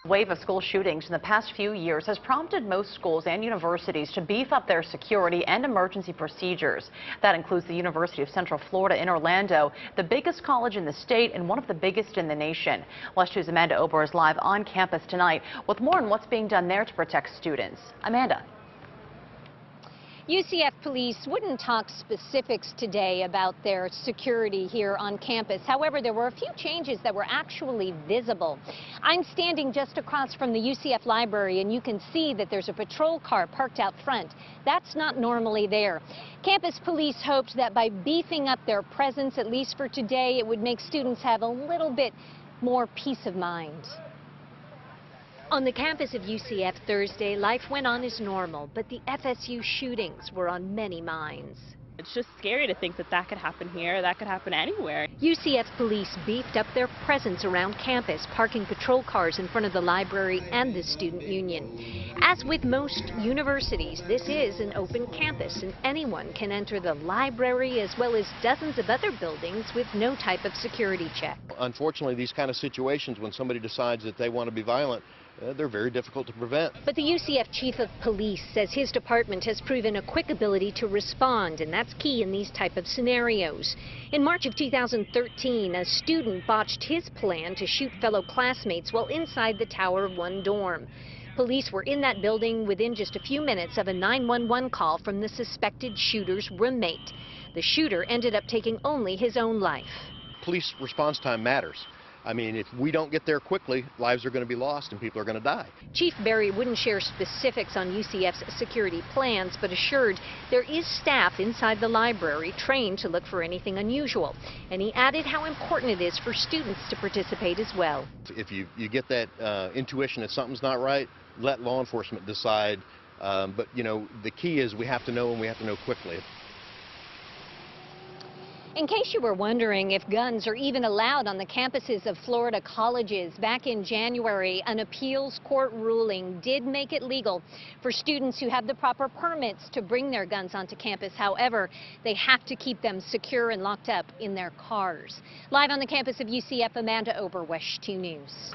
A wave of school shootings in the past few years has prompted most schools and universities to beef up their security and emergency procedures. That includes the University of Central Florida in Orlando, the biggest college in the state and one of the biggest in the nation. WESH 2's Amanda Ober is live on campus tonight with more on what's being done there to protect students. Amanda. UCF police wouldn't talk specifics today about their security here on campus. However, there were a few changes that were actually visible. I'm standing just across from the UCF library, and you can see that there's a patrol car parked out front. That's not normally there. Campus police hoped that by beefing up their presence, at least for today, it would make students have a little bit more peace of mind. On the campus of UCF Thursday, life went on as normal, but the FSU shootings were on many minds. It's just scary to think that that could happen here, that could happen anywhere. UCF police beefed up their presence around campus, parking patrol cars in front of the library and the student union. As with most universities, this is an open campus, and anyone can enter the library as well as dozens of other buildings with no type of security check. Unfortunately, these kind of situations, when somebody decides that they want to be violent, they're very difficult to prevent. But the UCF chief of police says his department has proven a quick ability to respond, and that's key in these type of scenarios. In March of 2013, a student botched his plan to shoot fellow classmates while inside the tower of one dorm. Police were in that building within just a few minutes of a 911 call from the suspected shooter's roommate. The shooter ended up taking only his own life. Police response time matters. I mean, if we don't get there quickly, lives are going to be lost and people are going to die. Chief Berry wouldn't share specifics on UCF's security plans, but assured there is staff inside the library trained to look for anything unusual. And he added how important it is for students to participate as well. If you get that intuition that something's not right, let law enforcement decide. But, you know, the key is we have to know, and we have to know quickly. In case you were wondering if guns are even allowed on the campuses of Florida colleges, back in January, an appeals court ruling did make it legal for students who have the proper permits to bring their guns onto campus. However, they have to keep them secure and locked up in their cars. Live on the campus of UCF, Amanda Ober, WESH 2 News.